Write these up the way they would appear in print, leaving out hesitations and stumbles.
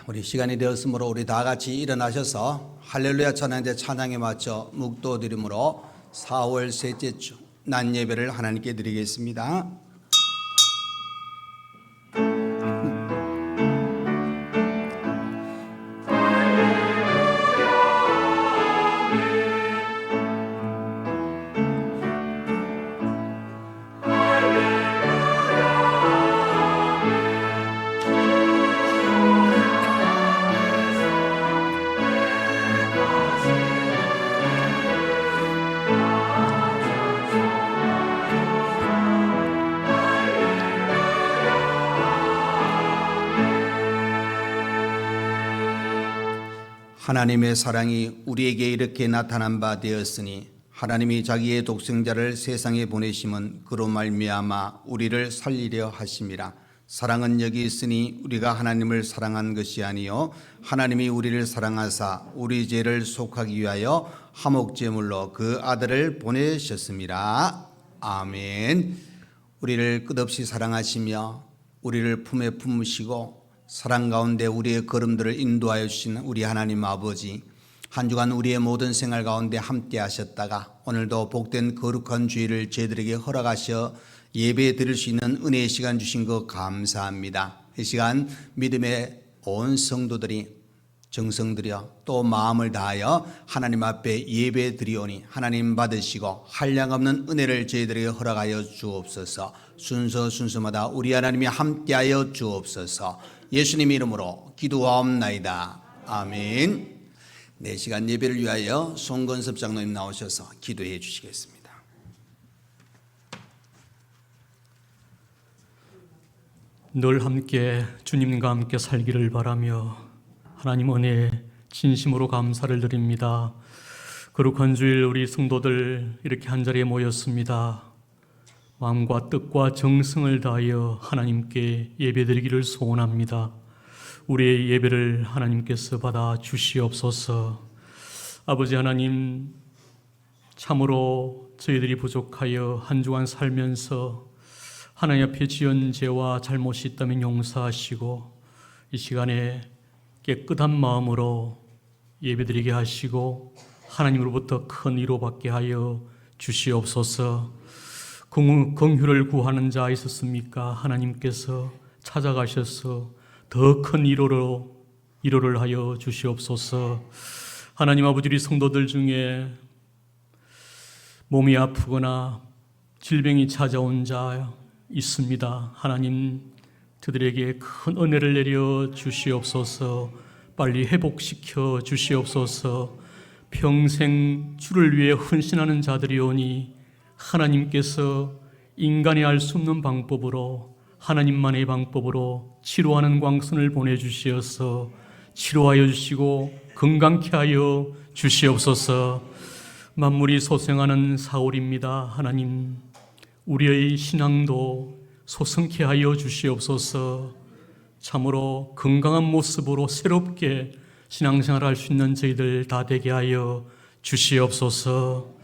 우리 시간이 되었으므로 우리 다 같이 일어나셔서 할렐루야 찬양대 찬양에 맞춰 묵도드림으로 4월 셋째 주 낮 예배를 하나님께 드리겠습니다. 하나님의 사랑이 우리에게 이렇게 나타난 바 되었으니 하나님이 자기의 독생자를 세상에 보내심은 그로 말미암아 우리를 살리려 하심이라. 사랑은 여기 있으니 우리가 하나님을 사랑한 것이 아니요 하나님이 우리를 사랑하사 우리 죄를 속하기 위하여 화목제물로 그 아들을 보내셨습니다. 아멘. 우리를 끝없이 사랑하시며 우리를 품에 품으시고 사랑 가운데 우리의 걸음들을 인도하여 주시는 우리 하나님 아버지, 한 주간 우리의 모든 생활 가운데 함께 하셨다가 오늘도 복된 거룩한 주일을 저희들에게 허락하셔 예배 드릴 수 있는 은혜의 시간 주신 것 감사합니다. 이 시간 믿음의 온 성도들이 정성 들여 또 마음을 다하여 하나님 앞에 예배 드리오니 하나님 받으시고 한량없는 은혜를 저희들에게 허락하여 주옵소서. 순서마다 우리 하나님이 함께하여 주옵소서. 예수님 이름으로 기도하옵나이다. 아멘. 4시간 예배를 위하여 송건섭 장로님 나오셔서 기도해 주시겠습니다. 늘 함께 주님과 함께 살기를 바라며 하나님 은혜에 진심으로 감사를 드립니다. 거룩한 주일 우리 성도들 이렇게 한자리에 모였습니다. 마음과 뜻과 정성을 다하여 하나님께 예배드리기를 소원합니다. 우리의 예배를 하나님께서 받아 주시옵소서. 아버지 하나님, 참으로 저희들이 부족하여 한 주간 살면서 하나님 앞에 지은 죄와 잘못이 있다면 용서하시고 이 시간에 깨끗한 마음으로 예배드리게 하시고 하나님으로부터 큰 위로받게 하여 주시옵소서. 긍휼을 구하는 자 있었습니까? 하나님께서 찾아가셔서 더 큰 위로를 하여 주시옵소서. 하나님 아버지, 우리 성도들 중에 몸이 아프거나 질병이 찾아온 자 있습니다. 하나님, 그들에게 큰 은혜를 내려 주시옵소서. 빨리 회복시켜 주시옵소서. 평생 주를 위해 헌신하는 자들이오니 하나님께서 인간이 알 수 없는 방법으로 하나님만의 방법으로 치료하는 광선을 보내주시어서 치료하여 주시고 건강케 하여 주시옵소서. 만물이 소생하는 사울입니다. 하나님, 우리의 신앙도 소성케 하여 주시옵소서. 참으로 건강한 모습으로 새롭게 신앙생활할 수 있는 저희들 다 되게 하여 주시옵소서.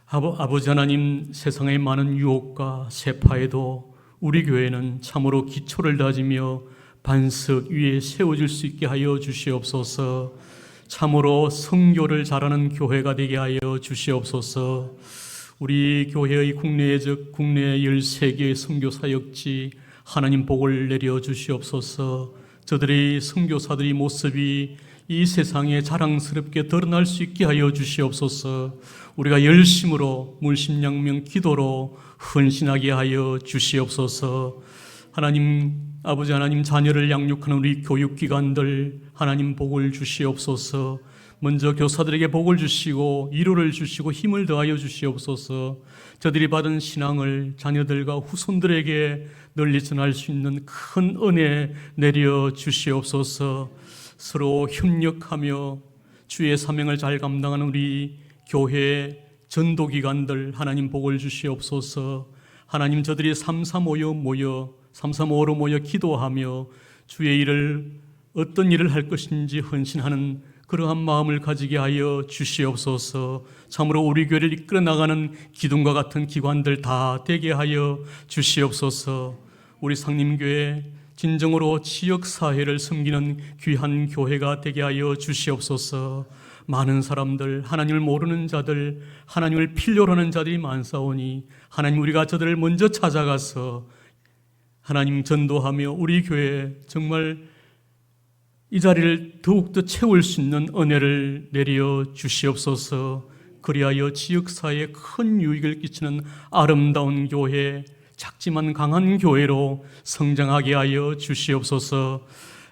아버지 하나님, 세상의 많은 유혹과 세파에도 우리 교회는 참으로 기초를 다지며 반석 위에 세워질 수 있게 하여 주시옵소서. 참으로 선교를 잘하는 교회가 되게 하여 주시옵소서. 우리 교회의 국내 13개의 선교사역지 하나님 복을 내려 주시옵소서. 저들의 선교사들의 모습이 이 세상에 자랑스럽게 드러날 수 있게 하여 주시옵소서. 우리가 열심으로 물심양면 기도로 헌신하게 하여 주시옵소서. 하나님 아버지, 하나님 자녀를 양육하는 우리 교육기관들 하나님 복을 주시옵소서. 먼저 교사들에게 복을 주시고 위로를 주시고 힘을 더하여 주시옵소서. 저들이 받은 신앙을 자녀들과 후손들에게 널리 전할 수 있는 큰 은혜 내려 주시옵소서. 서로 협력하며 주의 사명을 잘 감당하는 우리 교회 전도기관들 하나님 복을 주시옵소서. 하나님, 저들이 335로 모여 기도하며 주의 일을 어떤 일을 할 것인지 헌신하는 그러한 마음을 가지게 하여 주시옵소서. 참으로 우리 교회를 이끌어 나가는 기둥과 같은 기관들 다 되게 하여 주시옵소서. 우리 상림교회 진정으로 지역 사회를 섬기는 귀한 교회가 되게 하여 주시옵소서. 많은 사람들, 하나님을 모르는 자들, 하나님을 필요로 하는 자들이 많사오니 하나님, 우리가 저들을 먼저 찾아가서 하나님 전도하며 우리 교회에 정말 이 자리를 더욱더 채울 수 있는 은혜를 내려 주시옵소서. 그리하여 지역사회에 큰 유익을 끼치는 아름다운 교회, 작지만 강한 교회로 성장하게 하여 주시옵소서.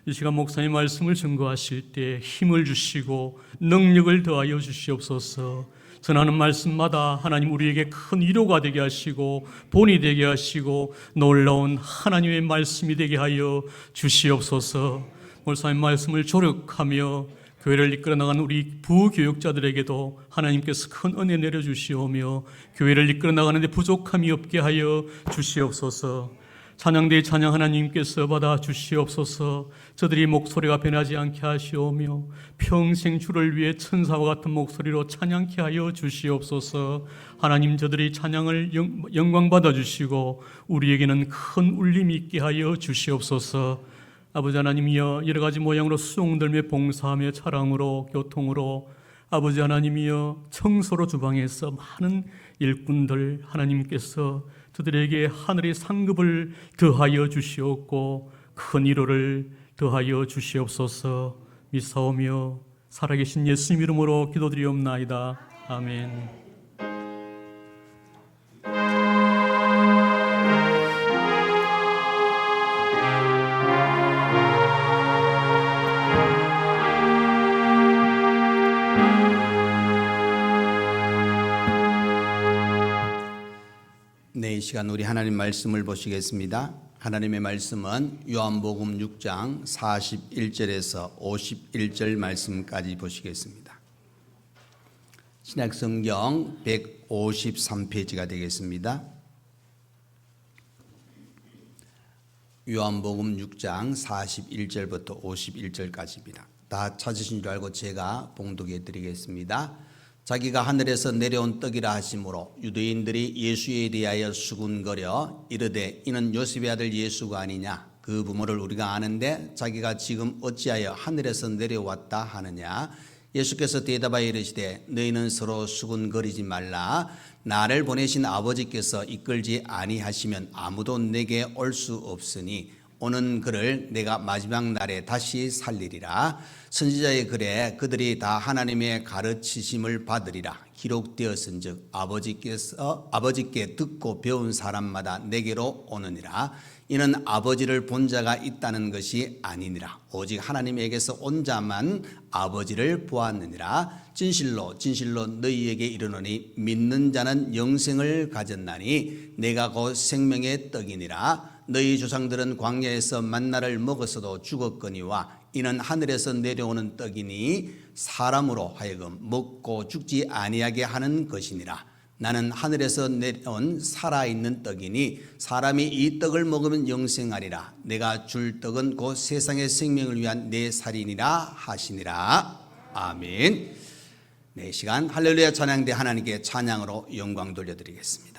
이 시간 목사님 말씀을 증거하실 때 힘을 주시고 능력을 더하여 주시옵소서. 전하는 말씀마다 하나님 우리에게 큰 위로가 되게 하시고 본이 되게 하시고 놀라운 하나님의 말씀이 되게 하여 주시옵소서. 목사님 말씀을 조력하며 교회를 이끌어 나가는 우리 부교육자들에게도 하나님께서 큰 은혜 내려주시오며 교회를 이끌어 나가는데 부족함이 없게 하여 주시옵소서. 찬양대의 찬양 하나님께서 받아 주시옵소서. 저들이 목소리가 변하지 않게 하시오며 평생 주를 위해 천사와 같은 목소리로 찬양케 하여 주시옵소서. 하나님, 저들이 찬양을 영광 받아 주시고 우리에게는 큰 울림이 있게 하여 주시옵소서. 아버지 하나님이여, 여러 가지 모양으로 수종들며 봉사하며 차량으로 교통으로 아버지 하나님이여 청소로 주방에서 많은 일꾼들 하나님께서 저들에게 하늘의 상급을 더하여 주시옵고 큰 위로를 더하여 주시옵소서. 미사오며 살아계신 예수님 이름으로 기도드리옵나이다. 아멘. 네, 이 시간 우리 하나님 말씀을 보시겠습니다. 하나님의 말씀은 요한복음 6장 41절에서 51절 말씀까지 보시겠습니다. 신약성경 153페이지가 되겠습니다. 요한복음 6장 41절부터 51절까지입니다. 다 찾으신 줄 알고 제가 봉독해 드리겠습니다. 자기가 하늘에서 내려온 떡이라 하심으로 유대인들이 예수에 대하여 수군거려 이르되 이는 요셉의 아들 예수가 아니냐, 그 부모를 우리가 아는데 자기가 지금 어찌하여 하늘에서 내려왔다 하느냐. 예수께서 대답하여 이르시되 너희는 서로 수군거리지 말라. 나를 보내신 아버지께서 이끌지 아니하시면 아무도 내게 올 수 없으니 오는 그를 내가 마지막 날에 다시 살리리라. 선지자의 글에 그들이 다 하나님의 가르치심을 받으리라 기록되었은즉 아버지께 듣고 배운 사람마다 내게로 오느니라. 이는 아버지를 본 자가 있다는 것이 아니니라. 오직 하나님에게서 온 자만 아버지를 보았느니라. 진실로 진실로 너희에게 이르노니 믿는 자는 영생을 가졌나니 내가 곧 생명의 떡이니라. 너희 조상들은 광야에서 만나를 먹었어도 죽었거니와 이는 하늘에서 내려오는 떡이니 사람으로 하여금 먹고 죽지 아니하게 하는 것이니라. 나는 하늘에서 내려온 살아있는 떡이니 사람이 이 떡을 먹으면 영생하리라. 내가 줄 떡은 곧 세상의 생명을 위한 내 살이니라 하시니라. 아멘. 네, 시간 할렐루야 찬양대 하나님께 찬양으로 영광 돌려드리겠습니다.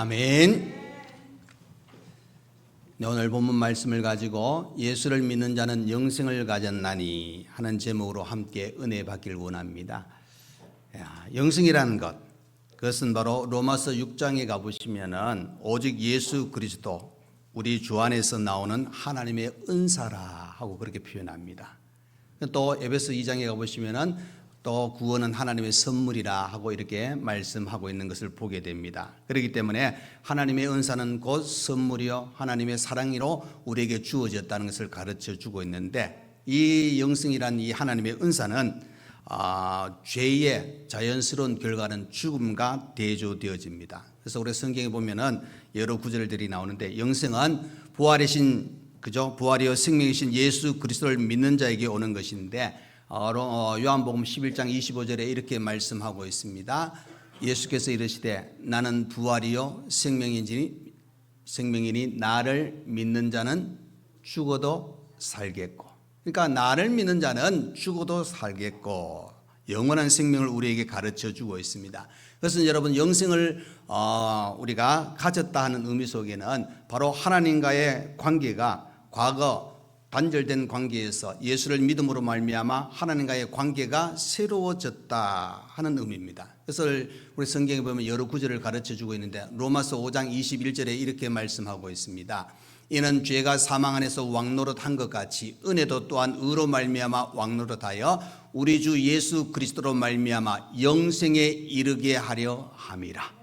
아멘. 네, 오늘 본문 말씀을 가지고 예수를 믿는 자는 영생을 가졌나니 하는 제목으로 함께 은혜 받길 원합니다. 영생이라는 것, 그것은 바로 로마서 6장에 가보시면은 오직 예수 그리스도 우리 주 안에서 나오는 하나님의 은사라 하고 그렇게 표현합니다. 또 에베소 2장에 가보시면은 또 구원은 하나님의 선물이라 하고 이렇게 말씀하고 있는 것을 보게 됩니다. 그렇기 때문에 하나님의 은사는 곧 선물이요 하나님의 사랑으로 우리에게 주어졌다는 것을 가르쳐 주고 있는데, 이 영생이란 이 하나님의 은사는 죄의 자연스러운 결과는 죽음과 대조되어집니다. 그래서 우리 성경에 보면은 여러 구절들이 나오는데, 영생은 부활이신 부활이요 생명이신 예수 그리스도를 믿는 자에게 오는 것인데, 요한복음 11장 25절에 이렇게 말씀하고 있습니다. 예수께서 이르시되 나는 부활이요 생명이니 나를 믿는 자는 죽어도 살겠고, 그러니까 나를 믿는 자는 죽어도 살겠고 영원한 생명을 우리에게 가르쳐 주고 있습니다. 그것은 여러분, 영생을 우리가 가졌다 하는 의미 속에는 바로 하나님과의 관계가 과거 단절된 관계에서 예수를 믿음으로 말미암아 하나님과의 관계가 새로워졌다 하는 의미입니다. 그래서 우리 성경에 보면 여러 구절을 가르쳐 주고 있는데, 로마서 5장 21절에 이렇게 말씀하고 있습니다. 이는 죄가 사망 안에서 왕노릇한 것 같이 은혜도 또한 의로 말미암아 왕노릇하여 우리 주 예수 그리스도로 말미암아 영생에 이르게 하려 함이라.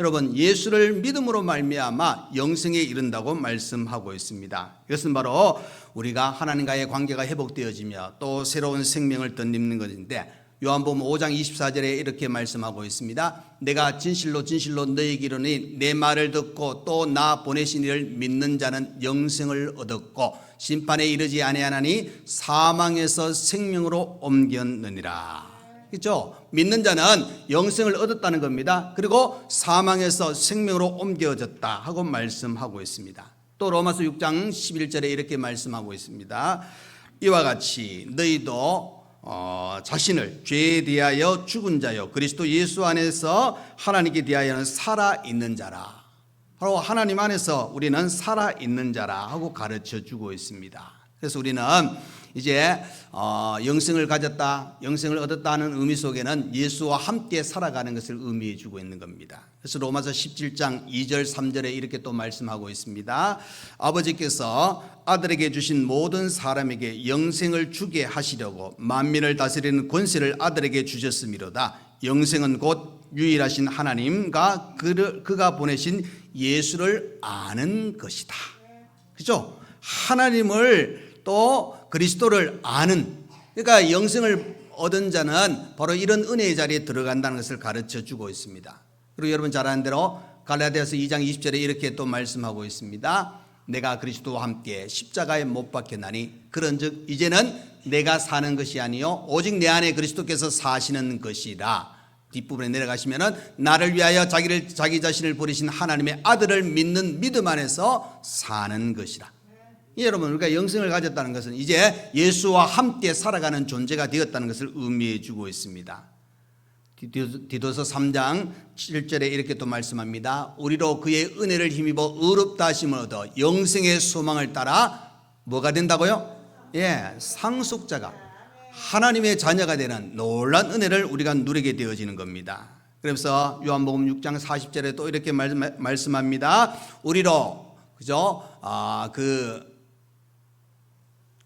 여러분, 예수를 믿음으로 말미암아 영생에 이른다고 말씀하고 있습니다. 이것은 바로 우리가 하나님과의 관계가 회복되어지며 또 새로운 생명을 덧입는 것인데, 요한복음 5장 24절에 이렇게 말씀하고 있습니다. 내가 진실로 진실로 너희에게 이르노니 내 말을 듣고 또 나 보내신 이를 믿는 자는 영생을 얻었고 심판에 이르지 아니하나니 사망에서 생명으로 옮겼느니라. 그렇죠? 믿는 자는 영생을 얻었다는 겁니다. 그리고 사망에서 생명으로 옮겨졌다 하고 말씀하고 있습니다. 또 로마서 6장 11절에 이렇게 말씀하고 있습니다. 이와 같이 너희도 자신을 죄에 대하여 죽은 자요 그리스도 예수 안에서 하나님께 대하여는 살아있는 자라. 바로 하나님 안에서 우리는 살아있는 자라 하고 가르쳐 주고 있습니다. 그래서 우리는 이제 영생을 가졌다, 영생을 얻었다 하는 의미 속에는 예수와 함께 살아가는 것을 의미해 주고 있는 겁니다. 그래서 로마서 17장 2절 3절에 이렇게 또 말씀하고 있습니다. 아버지께서 아들에게 주신 모든 사람에게 영생을 주게 하시려고 만민을 다스리는 권세를 아들에게 주셨음이로다. 영생은 곧 유일하신 하나님과 그가 보내신 예수를 아는 것이다. 그죠? 하나님을 또 그리스도를 아는, 그러니까 영생을 얻은 자는 바로 이런 은혜의 자리에 들어간다는 것을 가르쳐 주고 있습니다. 그리고 여러분 잘 아는 대로 갈라디아서 2장 20절에 이렇게 또 말씀하고 있습니다. 내가 그리스도와 함께 십자가에 못 박혔나니 그런즉 이제는 내가 사는 것이 아니요 오직 내 안에 그리스도께서 사시는 것이라. 뒷부분에 내려가시면은 나를 위하여 자기 자신을 버리신 하나님의 아들을 믿는 믿음 안에서 사는 것이라. 여러분, 우리가 영생을 가졌다는 것은 이제 예수와 함께 살아가는 존재가 되었다는 것을 의미해 주고 있습니다. 디도서 3장 7절에 이렇게 또 말씀합니다. 우리로 그의 은혜를 힘입어 의롭다 하심을 얻어 영생의 소망을 따라 뭐가 된다고요? 상속자가 하나님의 자녀가 되는 놀라운 은혜를 우리가 누리게 되어지는 겁니다. 그래서 요한복음 6장 40절에 또 이렇게 말씀합니다. 우리로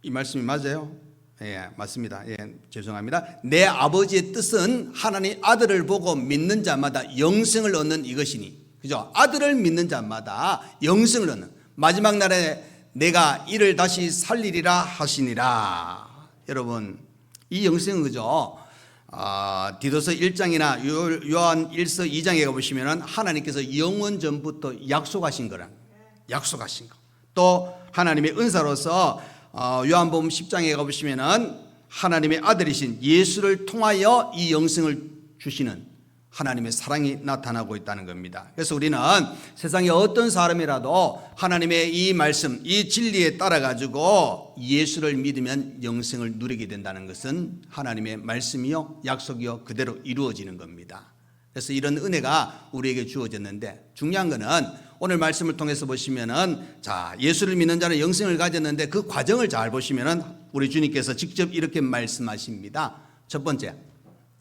이 말씀이 맞아요? 맞습니다. 죄송합니다. 내 아버지의 뜻은 하나님 아들을 보고 믿는 자마다 영생을 얻는 이것이니, 그죠? 아들을 믿는 자마다 영생을 얻는, 마지막 날에 내가 이를 다시 살리리라 하시니라. 여러분, 이 영생은 그죠? 디도서 1장이나 요한 1서 2장에 가보시면 하나님께서 영원 전부터 약속하신 거란, 약속하신 거. 또 하나님의 은사로서 요한복음 10장에 가보시면은 하나님의 아들이신 예수를 통하여 이 영생을 주시는 하나님의 사랑이 나타나고 있다는 겁니다. 그래서 우리는 세상의 어떤 사람이라도 하나님의 이 말씀, 이 진리에 따라 가지고 예수를 믿으면 영생을 누리게 된다는 것은 하나님의 말씀이요 약속이요 그대로 이루어지는 겁니다. 그래서 이런 은혜가 우리에게 주어졌는데, 중요한 거는 오늘 말씀을 통해서 보시면은, 자, 예수를 믿는 자는 영생을 가졌는데 그 과정을 잘 보시면은 우리 주님께서 직접 이렇게 말씀하십니다. 첫 번째,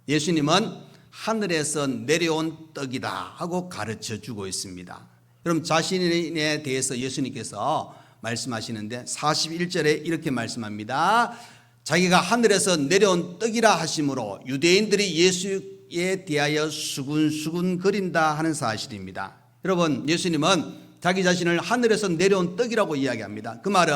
예수님은 하늘에서 내려온 떡이다 하고 가르쳐 주고 있습니다. 여러분, 자신에 대해서 예수님께서 말씀하시는데 41절에 이렇게 말씀합니다. 자기가 하늘에서 내려온 떡이라 하심으로 유대인들이 예수에 대하여 수군수군 거린다 하는 사실입니다. 여러분, 예수님은 자기 자신을 하늘에서 내려온 떡이라고 이야기합니다. 그 말은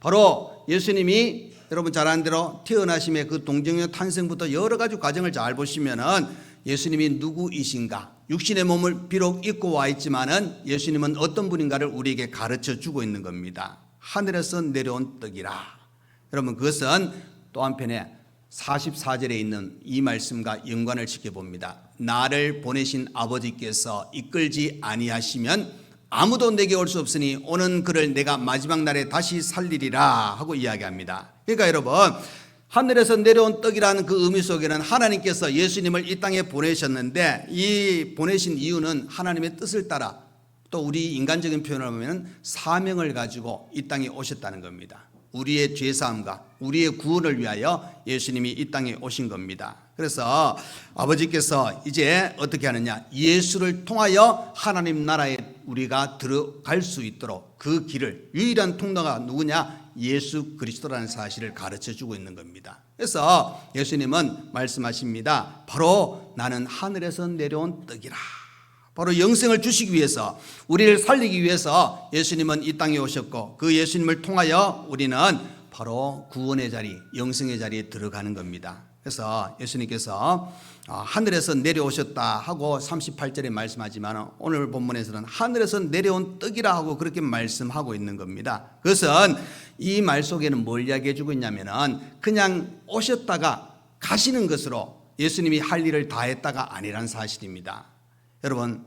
바로 예수님이 여러분 잘 아는 대로 태어나심의 그 동정녀 탄생부터 여러 가지 과정을 잘 보시면은 예수님이 누구이신가, 육신의 몸을 비록 입고 와 있지만은 예수님은 어떤 분인가를 우리에게 가르쳐 주고 있는 겁니다. 하늘에서 내려온 떡이라. 여러분, 그것은 또 한편에 44절에 있는 이 말씀과 연관을 지켜봅니다. 나를 보내신 아버지께서 이끌지 아니하시면 아무도 내게 올 수 없으니 오는 그를 내가 마지막 날에 다시 살리리라 하고 이야기합니다. 그러니까 여러분, 하늘에서 내려온 떡이라는 그 의미 속에는 하나님께서 예수님을 이 땅에 보내셨는데, 이 보내신 이유는 하나님의 뜻을 따라, 또 우리 인간적인 표현을 하면 사명을 가지고 이 땅에 오셨다는 겁니다. 우리의 죄사함과 우리의 구원을 위하여 예수님이 이 땅에 오신 겁니다. 그래서 아버지께서 이제 어떻게 하느냐, 예수를 통하여 하나님 나라에 우리가 들어갈 수 있도록 그 길을, 유일한 통로가 누구냐, 예수 그리스도라는 사실을 가르쳐 주고 있는 겁니다. 그래서 예수님은 말씀하십니다. 바로 나는 하늘에서 내려온 떡이라. 바로 영생을 주시기 위해서, 우리를 살리기 위해서 예수님은 이 땅에 오셨고, 그 예수님을 통하여 우리는 바로 구원의 자리, 영생의 자리에 들어가는 겁니다. 그래서 예수님께서 하늘에서 내려오셨다 하고 38절에 말씀하지만 오늘 본문에서는 하늘에서 내려온 떡이라 하고 그렇게 말씀하고 있는 겁니다. 그것은 이 말 속에는 뭘 이야기해 주고 있냐면은 그냥 오셨다가 가시는 것으로 예수님이 할 일을 다 했다가 아니란 사실입니다. 여러분,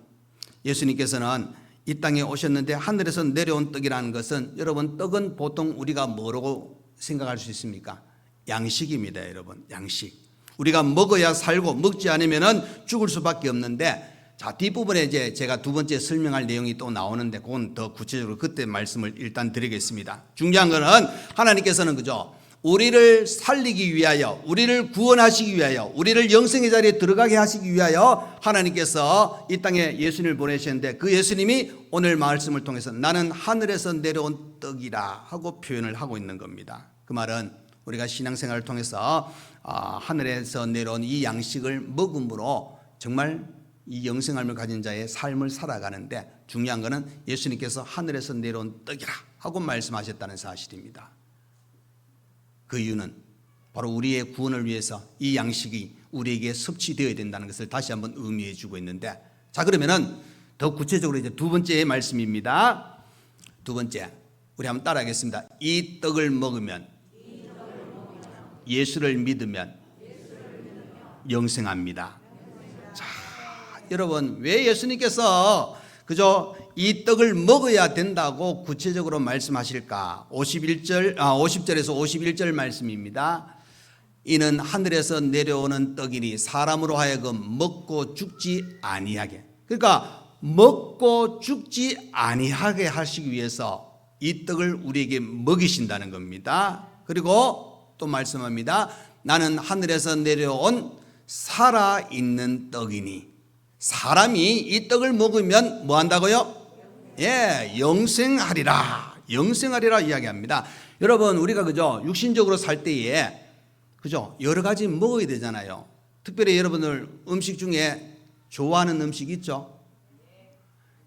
예수님께서는 이 땅에 오셨는데 하늘에서 내려온 떡이라는 것은, 여러분, 떡은 보통 우리가 뭐라고 생각할 수 있습니까? 양식입니다. 여러분, 양식. 우리가 먹어야 살고 먹지 않으면 죽을 수밖에 없는데, 자, 뒷부분에 이제 제가 두 번째 설명할 내용이 또 나오는데 그건 더 구체적으로 그때 말씀을 일단 드리겠습니다. 중요한 거는 하나님께서는 그죠, 우리를 살리기 위하여, 우리를 구원하시기 위하여, 우리를 영생의 자리에 들어가게 하시기 위하여 하나님께서 이 땅에 예수님을 보내셨는데, 그 예수님이 오늘 말씀을 통해서 나는 하늘에서 내려온 떡이라 하고 표현을 하고 있는 겁니다. 그 말은 우리가 신앙생활을 통해서 하늘에서 내려온 이 양식을 먹음으로 정말 이 영생함을 가진 자의 삶을 살아가는데, 중요한 것은 예수님께서 하늘에서 내려온 떡이라 하고 말씀하셨다는 사실입니다. 그 이유는 바로 우리의 구원을 위해서 이 양식이 우리에게 섭취되어야 된다는 것을 다시 한번 의미해 주고 있는데, 자, 그러면은 더 구체적으로 이제 두 번째 말씀입니다. 두 번째, 우리 한번 따라하겠습니다. 이 떡을 먹으면, 예수를 믿으면 영생합니다. 자, 여러분, 왜 예수님께서 그저 이 떡을 먹어야 된다고 구체적으로 말씀하실까? 50절에서 51절 말씀입니다. 이는 하늘에서 내려오는 떡이니 사람으로 하여금 먹고 죽지 아니하게. 그러니까 먹고 죽지 아니하게 하시기 위해서 이 떡을 우리에게 먹이신다는 겁니다. 그리고 또 말씀합니다. 나는 하늘에서 내려온 살아있는 떡이니, 사람이 이 떡을 먹으면 뭐 한다고요? 예, 영생하리라. 영생하리라 이야기합니다. 여러분, 우리가 그죠, 육신적으로 살 때에 그죠, 여러 가지 먹어야 되잖아요. 특별히 여러분들 음식 중에 좋아하는 음식 있죠?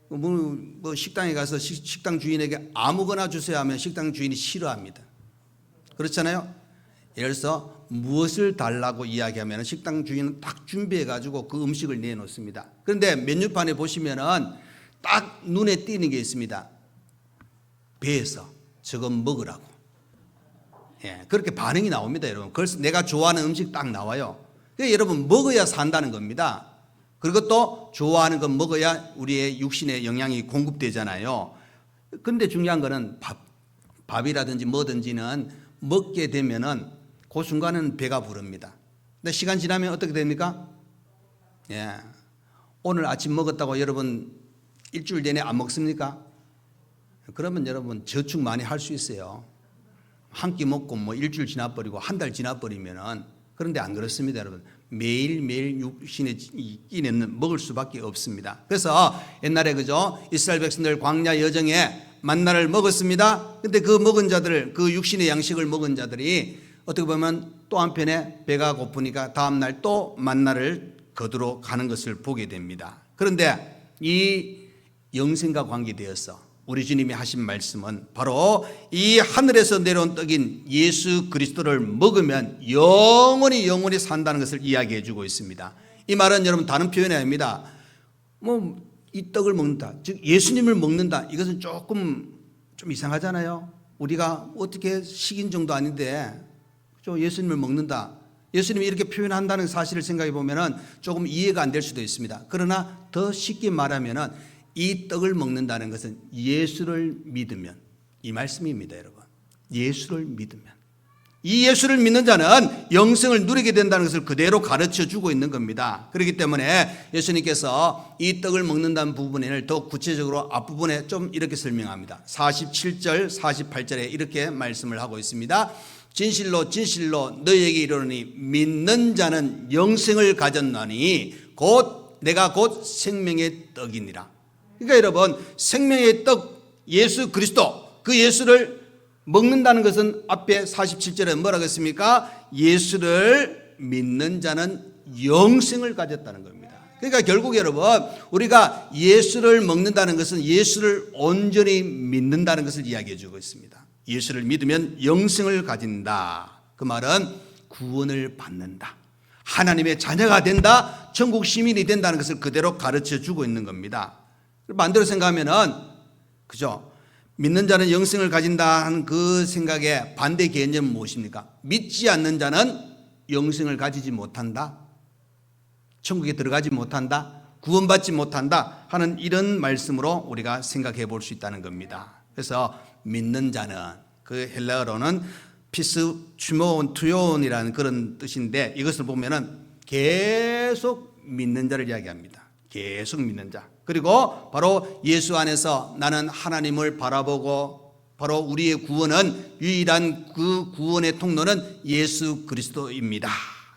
뭐 식당에 가서 식당 주인에게 아무거나 주세요 하면 식당 주인이 싫어합니다. 그렇잖아요. 예를 들어서 무엇을 달라고 이야기하면 식당 주인은 딱 준비해 가지고 그 음식을 내놓습니다. 그런데 메뉴판에 보시면은 딱 눈에 띄는 게 있습니다. 배에서 저거 먹으라고. 예, 그렇게 반응이 나옵니다, 여러분. 그래서 내가 좋아하는 음식 딱 나와요. 그러니까 여러분, 먹어야 산다는 겁니다. 그리고 또 좋아하는 거 먹어야 우리의 육신의 영양이 공급되잖아요. 그런데 중요한 거는 밥이라든지 뭐든지는 먹게 되면은 그 순간은 배가 부릅니다. 근데 시간 지나면 어떻게 됩니까? 예, 오늘 아침 먹었다고 여러분 일주일 내내 안 먹습니까? 그러면 여러분 저축 많이 할 수 있어요. 한 끼 먹고 뭐 일주일 지나버리고 한 달 지나버리면은. 그런데 안 그렇습니다, 여러분. 매일매일 육신의 끼는 먹을 수밖에 없습니다. 그래서 옛날에 그죠? 이스라엘 백성들 광야 여정에 만나를 먹었습니다. 근데 그 먹은 자들, 그 육신의 양식을 먹은 자들이 어떻게 보면 또 한편에 배가 고프니까 다음날 또 만나를 거두러 가는 것을 보게 됩니다. 그런데 이 영생과 관계되어서 우리 주님이 하신 말씀은 바로 이 하늘에서 내려온 떡인 예수 그리스도를 먹으면 영원히 산다는 것을 이야기해 주고 있습니다. 이 말은 여러분 다른 표현이 아닙니다. 뭐 이 떡을 먹는다, 즉 예수님을 먹는다, 이것은 조금 좀 이상하잖아요. 우리가 어떻게 식인 정도 아닌데 예수님을 먹는다, 예수님이 이렇게 표현한다는 사실을 생각해 보면 조금 이해가 안 될 수도 있습니다. 그러나 더 쉽게 말하면 이 떡을 먹는다는 것은 예수를 믿으면, 이 말씀입니다, 여러분. 예수를 믿으면, 이 예수를 믿는 자는 영생을 누리게 된다는 것을 그대로 가르쳐 주고 있는 겁니다. 그렇기 때문에 예수님께서 이 떡을 먹는다는 부분을 더 구체적으로 앞부분에 좀 이렇게 설명합니다. 47절 48절에 이렇게 말씀을 하고 있습니다. 진실로 진실로 너희에게 이르노니 믿는 자는 영생을 가졌나니 내가 곧 생명의 떡이니라. 그러니까 여러분, 생명의 떡 예수 그리스도, 그 예수를 먹는다는 것은 앞에 47절에 뭐라고 했습니까? 예수를 믿는 자는 영생을 가졌다는 겁니다. 그러니까 결국 여러분, 우리가 예수를 먹는다는 것은 예수를 온전히 믿는다는 것을 이야기해 주고 있습니다. 예수를 믿으면 영생을 가진다. 그 말은 구원을 받는다, 하나님의 자녀가 된다, 천국 시민이 된다는 것을 그대로 가르쳐 주고 있는 겁니다. 반대로 생각하면은, 그죠? 믿는 자는 영생을 가진다 하는 그 생각의 반대 개념은 무엇입니까? 믿지 않는 자는 영생을 가지지 못한다, 천국에 들어가지 못한다, 구원받지 못한다 하는 이런 말씀으로 우리가 생각해 볼 수 있다는 겁니다. 그래서 믿는 자는, 그 헬라어로는 피스 추모온 투요온이라는 그런 뜻인데, 이것을 보면은 계속 믿는 자를 이야기합니다. 계속 믿는 자. 그리고 바로 예수 안에서 나는 하나님을 바라보고, 바로 우리의 구원은, 유일한 그 구원의 통로는 예수 그리스도입니다.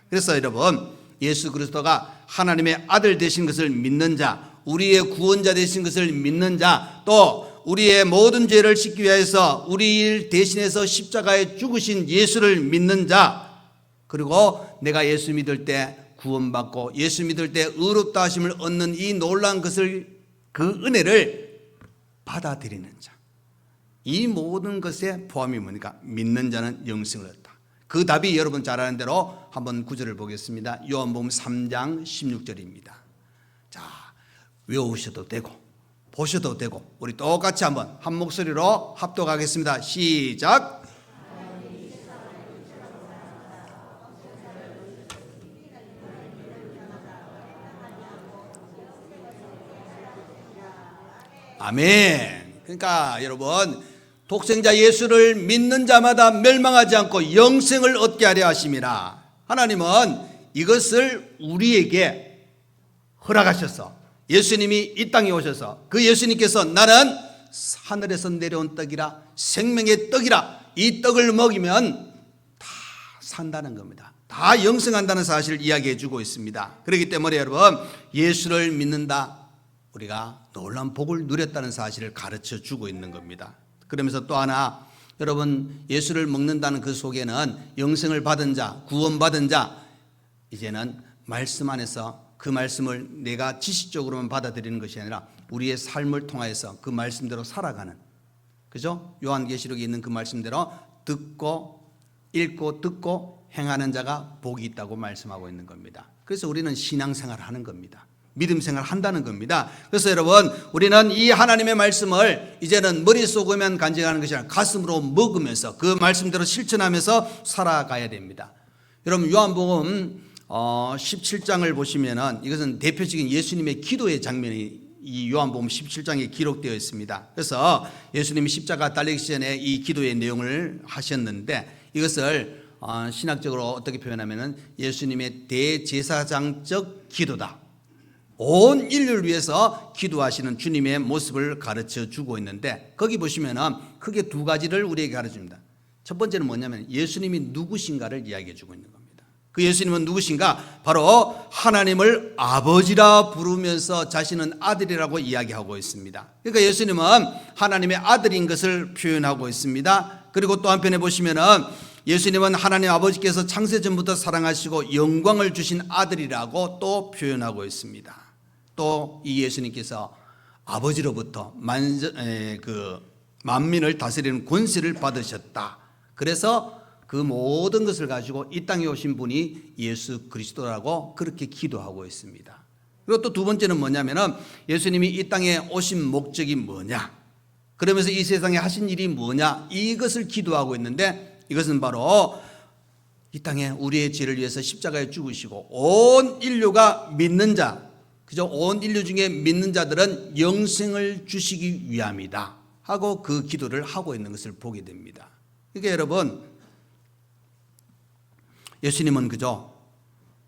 그래서 여러분, 예수 그리스도가 하나님의 아들 되신 것을 믿는 자, 우리의 구원자 되신 것을 믿는 자, 또 우리의 모든 죄를 씻기 위해서 우리를 대신해서 십자가에 죽으신 예수를 믿는 자, 그리고 내가 예수 믿을 때 구원받고 예수 믿을 때 의롭다 하심을 얻는 이 놀라운 것을, 그 은혜를 받아들이는 자, 이 모든 것에 포함이 뭡니까? 믿는 자는 영생을 얻다. 그 답이 여러분 잘 아는 대로 한번 구절을 보겠습니다. 요한복음 3장 16절입니다. 자, 외우셔도 되고 보셔도 되고 우리 똑같이 한번 한 목소리로 합독하겠습니다. 시작. 아멘. 그러니까 여러분, 독생자 예수를 믿는 자마다 멸망하지 않고 영생을 얻게 하려 하심이라. 하나님은 이것을 우리에게 허락하셔서, 예수님이 이 땅에 오셔서, 그 예수님께서 나는 하늘에서 내려온 떡이라, 생명의 떡이라, 이 떡을 먹이면 다 산다는 겁니다. 다 영생한다는 사실을 이야기해 주고 있습니다. 그렇기 때문에 여러분, 예수를 믿는다, 우리가 놀라운 복을 누렸다는 사실을 가르쳐 주고 있는 겁니다. 그러면서 또 하나, 여러분, 예수를 먹는다는 그 속에는 영생을 받은 자, 구원받은 자, 이제는 말씀 안에서 그 말씀을 내가 지식적으로만 받아들이는 것이 아니라 우리의 삶을 통하여서 그 말씀대로 살아가는, 그죠? 요한계시록에 있는 그 말씀대로 듣고 읽고 듣고 행하는 자가 복이 있다고 말씀하고 있는 겁니다. 그래서 우리는 신앙생활을 하는 겁니다. 믿음 생활을 한다는 겁니다. 그래서 여러분, 우리는 이 하나님의 말씀을 이제는 머릿속에만 간직하는 것이 아니라 가슴으로 먹으면서 그 말씀대로 실천하면서 살아가야 됩니다. 여러분, 요한복음 17장을 보시면은 이것은 대표적인 예수님의 기도의 장면이 이 요한복음 17장에 기록되어 있습니다. 그래서 예수님이 십자가 달리기 전에 이 기도의 내용을 하셨는데, 이것을 신학적으로 어떻게 표현하면은 예수님의 대제사장적 기도다. 온 인류를 위해서 기도하시는 주님의 모습을 가르쳐 주고 있는데, 거기 보시면은 크게 두 가지를 우리에게 가르쳐줍니다. 첫 번째는 뭐냐면 예수님이 누구신가를 이야기해 주고 있는 겁니다. 그 예수님은 누구신가? 바로 하나님을 아버지라 부르면서 자신은 아들이라고 이야기하고 있습니다. 그러니까 예수님은 하나님의 아들인 것을 표현하고 있습니다. 그리고 또 한편에 보시면은 예수님은 하나님 아버지께서 창세전부터 사랑하시고 영광을 주신 아들이라고 또 표현하고 있습니다. 또 이 예수님께서 아버지로부터 만민을 다스리는 권세를 받으셨다. 그래서 그 모든 것을 가지고 이 땅에 오신 분이 예수 그리스도라고 그렇게 기도하고 있습니다. 그리고 또 두 번째는 뭐냐면은 예수님이 이 땅에 오신 목적이 뭐냐, 그러면서 이 세상에 하신 일이 뭐냐, 이것을 기도하고 있는데, 이것은 바로 이 땅에 우리의 죄를 위해서 십자가에 죽으시고 온 인류가 믿는 자, 그죠? 온 인류 중에 믿는 자들은 영생을 주시기 위함이다 하고 그 기도를 하고 있는 것을 보게 됩니다. 그러니까 여러분, 예수님은 그저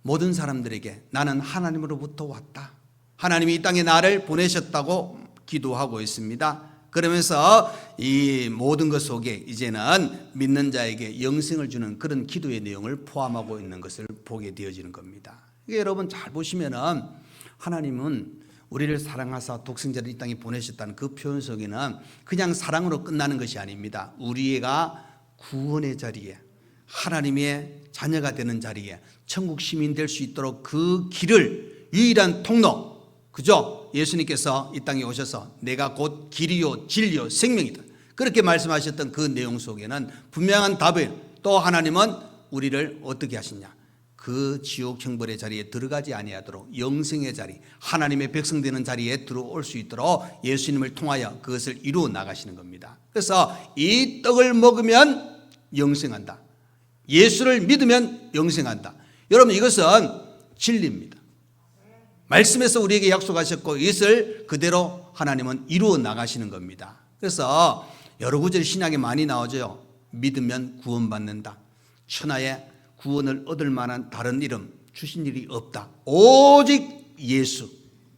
모든 사람들에게 나는 하나님으로부터 왔다, 하나님이 이 땅에 나를 보내셨다고 기도하고 있습니다. 그러면서 이 모든 것 속에 이제는 믿는 자에게 영생을 주는 그런 기도의 내용을 포함하고 있는 것을 보게 되어지는 겁니다. 그러니까 여러분 잘 보시면은 하나님은 우리를 사랑하사 독생자를 이 땅에 보내셨다는 그 표현 속에는 그냥 사랑으로 끝나는 것이 아닙니다. 우리가 구원의 자리에, 하나님의 자녀가 되는 자리에, 천국 시민 될 수 있도록 그 길을, 유일한 통로, 그죠? 예수님께서 이 땅에 오셔서 내가 곧 길이요 진리요 생명이다, 그렇게 말씀하셨던 그 내용 속에는 분명한 답을, 또 하나님은 우리를 어떻게 하시냐, 그 지옥 형벌의 자리에 들어가지 아니하도록 영생의 자리, 하나님의 백성 되는 자리에 들어올 수 있도록 예수님을 통하여 그것을 이루어 나가시는 겁니다. 그래서 이 떡을 먹으면 영생한다, 예수를 믿으면 영생한다. 여러분, 이것은 진리입니다. 말씀에서 우리에게 약속하셨고 이것을 그대로 하나님은 이루어 나가시는 겁니다. 그래서 여러 구절 신약에 많이 나오죠. 믿으면 구원받는다, 천하에 구원을 얻을 만한 다른 이름 주신 일이 없다, 오직 예수,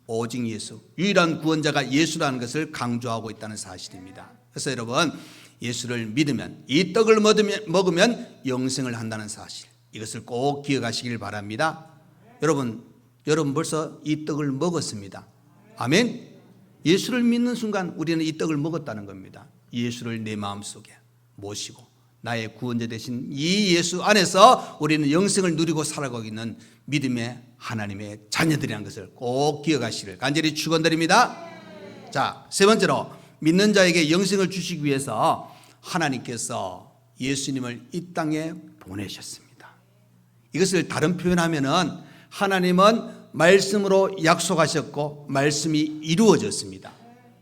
오직 예수, 유일한 구원자가 예수라는 것을 강조하고 있다는 사실입니다. 그래서 여러분, 예수를 믿으면, 이 떡을 먹으면 영생을 한다는 사실, 이것을 꼭 기억하시길 바랍니다. 여러분 벌써 이 떡을 먹었습니다. 아멘. 예수를 믿는 순간 우리는 이 떡을 먹었다는 겁니다. 예수를 내 마음속에 모시고 나의 구원자 되신 이 예수 안에서 우리는 영생을 누리고 살아가고 있는 믿음의 하나님의 자녀들이라는 것을 꼭 기억하시길 간절히 축원드립니다. 자, 세 번째로 믿는 자에게 영생을 주시기 위해서 하나님께서 예수님을 이 땅에 보내셨습니다. 이것을 다른 표현하면은 하나님은 말씀으로 약속하셨고 말씀이 이루어졌습니다.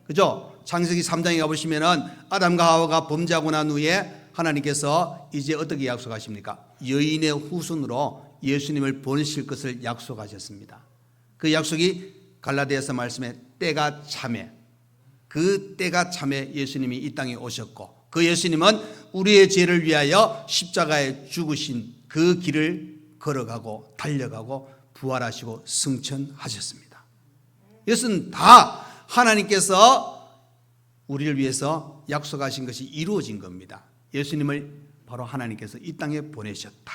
그죠? 창세기 3장에 가보시면은 아담과 하와가 범죄하고 난 후에 하나님께서 이제 어떻게 약속하십니까? 여인의 후손으로 예수님을 보내실 것을 약속하셨습니다. 그 약속이 갈라디아서 말씀에 때가 참에, 그 때가 참에 예수님이 이 땅에 오셨고, 그 예수님은 우리의 죄를 위하여 십자가에 죽으신 그 길을 걸어가고 달려가고 부활하시고 승천하셨습니다. 이것은 다 하나님께서 우리를 위해서 약속하신 것이 이루어진 겁니다. 예수님을 바로 하나님께서 이 땅에 보내셨다.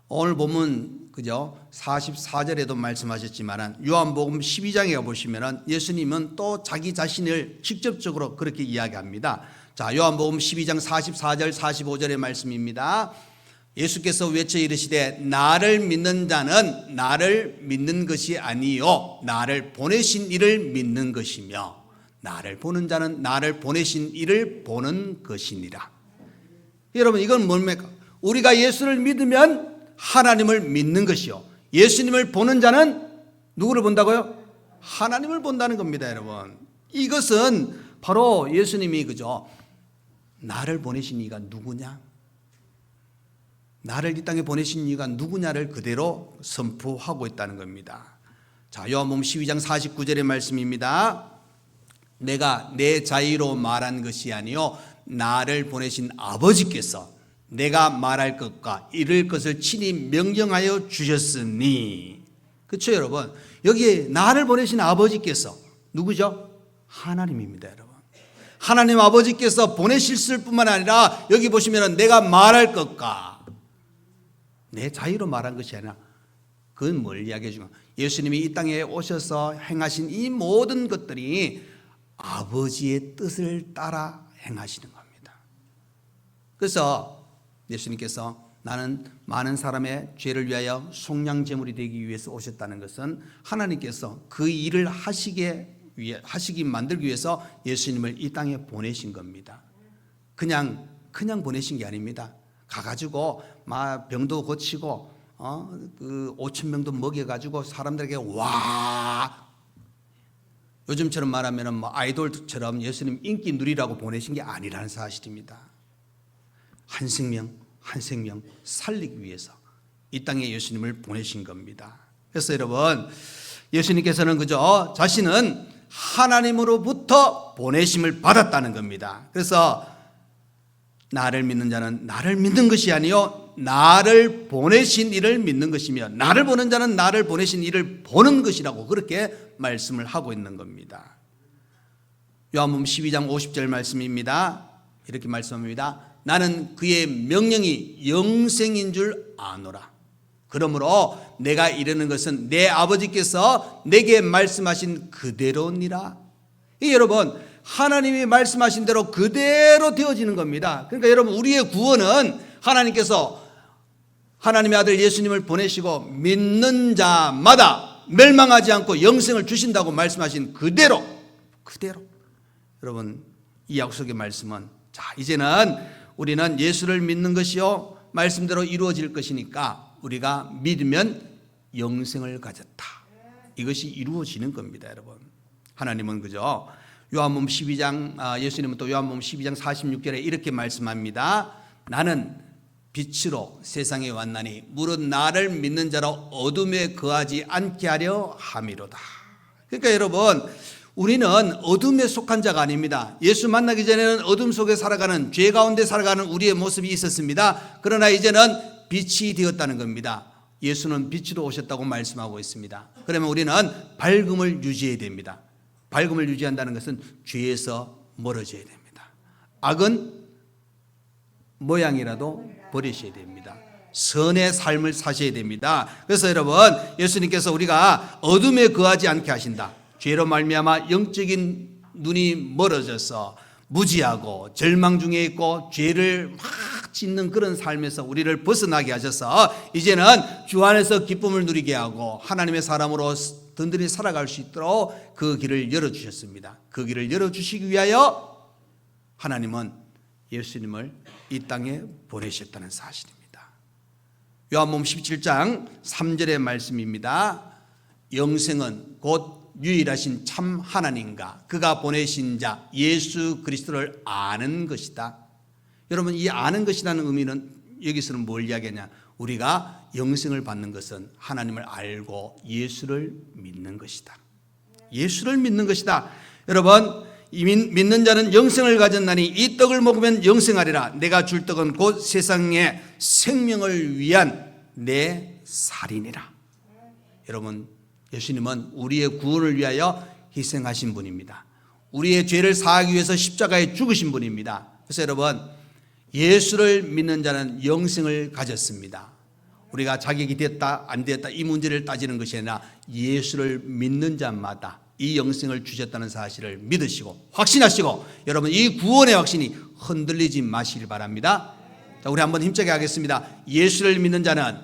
오늘 보면 그죠? 44절에도 말씀하셨지만 요한복음 12장에 보시면은 예수님은 또 자기 자신을 직접적으로 그렇게 이야기합니다. 자, 요한복음 12장 44절 45절의 말씀입니다. 예수께서 외쳐 이르시되 나를 믿는 자는 나를 믿는 것이 아니요 나를 보내신 이를 믿는 것이며 나를 보는 자는 나를 보내신 이를 보는 것이니라. 여러분, 이건 뭡니까? 우리가 예수를 믿으면 하나님을 믿는 것이요, 예수님을 보는 자는 누구를 본다고요? 하나님을 본다는 겁니다. 여러분, 이것은 바로 예수님이 그죠? 나를 보내신 이가 누구냐, 나를 이 땅에 보내신 이가 누구냐를 그대로 선포하고 있다는 겁니다. 자, 요한복음 12장 49절의 말씀입니다. 내가 내 자의로 말한 것이 아니요 나를 보내신 아버지께서 내가 말할 것과 이룰 것을 친히 명령하여 주셨으니. 그렇죠, 여러분? 여기에 나를 보내신 아버지께서 누구죠? 하나님입니다, 여러분. 하나님 아버지께서 보내실 뿐만 아니라 여기 보시면 내가 말할 것과 내 자유로 말한 것이 아니라 그건 뭘 이야기해 주는 거예요? 예수님이 이 땅에 오셔서 행하신 이 모든 것들이 아버지의 뜻을 따라 행하시는 겁니다. 그래서 예수님께서 나는 많은 사람의 죄를 위하여 속량제물이 되기 위해서 오셨다는 것은 하나님께서 그 일을 하시기 만들기 위해서 예수님을 이 땅에 보내신 겁니다. 그냥 보내신 게 아닙니다. 가가지고 병도 고치고 그 5천 명도 먹여가지고 사람들에게 와 요즘처럼 말하면 뭐 아이돌처럼 예수님 인기 누리라고 보내신 게 아니라는 사실입니다. 한 생명 살리기 위해서 이 땅에 예수님을 보내신 겁니다. 그래서 여러분, 예수님께서는 그저 자신은 하나님으로부터 보내심을 받았다는 겁니다. 그래서 나를 믿는 자는 나를 믿는 것이 아니요 나를 보내신 이를 믿는 것이며 나를 보는 자는 나를 보내신 이를 보는 것이라고 그렇게 말씀을 하고 있는 겁니다. 요한복음 12장 50절 말씀입니다. 이렇게 말씀합니다. 나는 그의 명령이 영생인 줄 아노라. 그러므로 내가 이르는 것은 내 아버지께서 내게 말씀하신 그대로니라. 여러분, 하나님이 말씀하신 대로 그대로 되어지는 겁니다. 그러니까 여러분, 우리의 구원은 하나님께서 하나님의 아들 예수님을 보내시고 믿는 자마다 멸망하지 않고 영생을 주신다고 말씀하신 그대로 여러분, 이 약속의 말씀은 자, 이제는 우리는 예수를 믿는 것이요 말씀대로 이루어질 것이니까 우리가 믿으면 영생을 가졌다. 이것이 이루어지는 겁니다, 여러분. 하나님은 그죠? 요한복음 12장 예수님은 또 요한복음 12장 46절에 이렇게 말씀합니다. 나는 빛으로 세상에 왔나니 무릇 나를 믿는 자로 어둠에 거하지 않게 하려 함이로다. 그러니까 여러분, 우리는 어둠에 속한 자가 아닙니다. 예수 만나기 전에는 어둠 속에 살아가는, 죄 가운데 살아가는 우리의 모습이 있었습니다. 그러나 이제는 빛이 되었다는 겁니다. 예수는 빛으로 오셨다고 말씀하고 있습니다. 그러면 우리는 밝음을 유지해야 됩니다. 밝음을 유지한다는 것은 죄에서 멀어져야 됩니다. 악은 모양이라도 버리셔야 됩니다. 선의 삶을 사셔야 됩니다. 그래서 여러분, 예수님께서 우리가 어둠에 거하지 않게 하신다. 죄로 말미암아 영적인 눈이 멀어져서 무지하고 절망 중에 있고 죄를 막 짓는 그런 삶에서 우리를 벗어나게 하셔서 이제는 주 안에서 기쁨을 누리게 하고 하나님의 사람으로 든든히 살아갈 수 있도록 그 길을 열어주셨습니다. 그 길을 열어주시기 위하여 하나님은 예수님을 이 땅에 보내셨다는 사실입니다. 요한복음 17장 3절의 말씀입니다. 영생은 곧 유일하신 참 하나님과 그가 보내신 자 예수 그리스도를 아는 것이다. 여러분, 이 아는 것이라는 의미는 여기서는 뭘 이야기하냐? 우리가 영생을 받는 것은 하나님을 알고 예수를 믿는 것이다. 예수를 믿는 것이다. 여러분, 믿는 자는 영생을 가졌나니 이 떡을 먹으면 영생하리라. 내가 줄 떡은 곧 세상의 생명을 위한 내 살이니라. 여러분, 예수님은 우리의 구원을 위하여 희생하신 분입니다. 우리의 죄를 사하기 위해서 십자가에 죽으신 분입니다. 그래서 여러분, 예수를 믿는 자는 영생을 가졌습니다. 우리가 자격이 됐다 안 됐다 이 문제를 따지는 것이 아니라 예수를 믿는 자마다 이 영생을 주셨다는 사실을 믿으시고 확신하시고 여러분, 이 구원의 확신이 흔들리지 마시길 바랍니다. 자, 우리 한번 힘차게 하겠습니다. 예수를 믿는 자는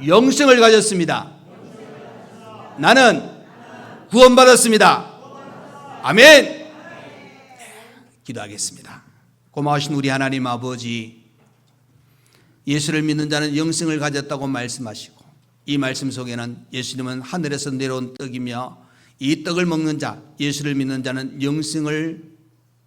영생을 가졌습니다. 나는 구원받았습니다. 아멘. 기도하겠습니다. 고마우신 우리 하나님 아버지, 예수를 믿는 자는 영생을 가졌다고 말씀하시고 이 말씀 속에는 예수님은 하늘에서 내려온 떡이며 이 떡을 먹는 자, 예수를 믿는 자는 영생을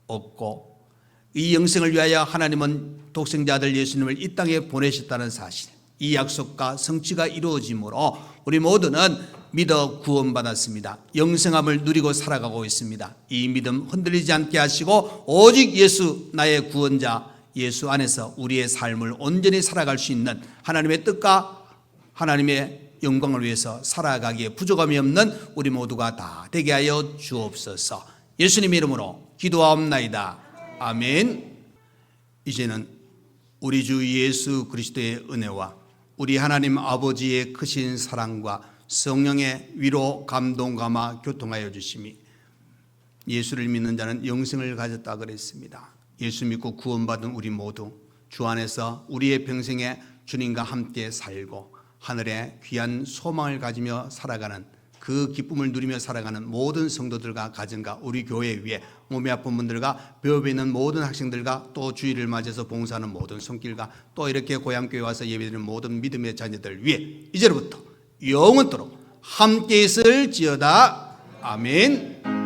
얻고 이 영생을 위하여 하나님은 독생자 아들 예수님을 이 땅에 보내셨다는 사실, 이 약속과 성취가 이루어짐으로 우리 모두는 믿어 구원받았습니다. 영생함을 누리고 살아가고 있습니다. 이 믿음 흔들리지 않게 하시고 오직 예수 나의 구원자 예수 안에서 우리의 삶을 온전히 살아갈 수 있는 하나님의 뜻과 하나님의 영광을 위해서 살아가기에 부족함이 없는 우리 모두가 다 되게 하여 주옵소서. 예수님 이름으로 기도하옵나이다. 아멘. 이제는 우리 주 예수 그리스도의 은혜와 우리 하나님 아버지의 크신 사랑과 성령의 위로 감동 감화 교통하여 주심이, 예수를 믿는 자는 영생을 가졌다 그랬습니다. 예수 믿고 구원받은 우리 모두 주 안에서 우리의 평생에 주님과 함께 살고 하늘에 귀한 소망을 가지며 살아가는, 그 기쁨을 누리며 살아가는 모든 성도들과 가정과 우리 교회 위에 몸이 아픈 분들과 배업에 있는 모든 학생들과 또 주일을 맞이해서 봉사하는 모든 손길과 또 이렇게 고향교회 와서 예배드리는 모든 믿음의 자녀들 위에 이제로부터 영원토록 함께 있을지어다. 아멘.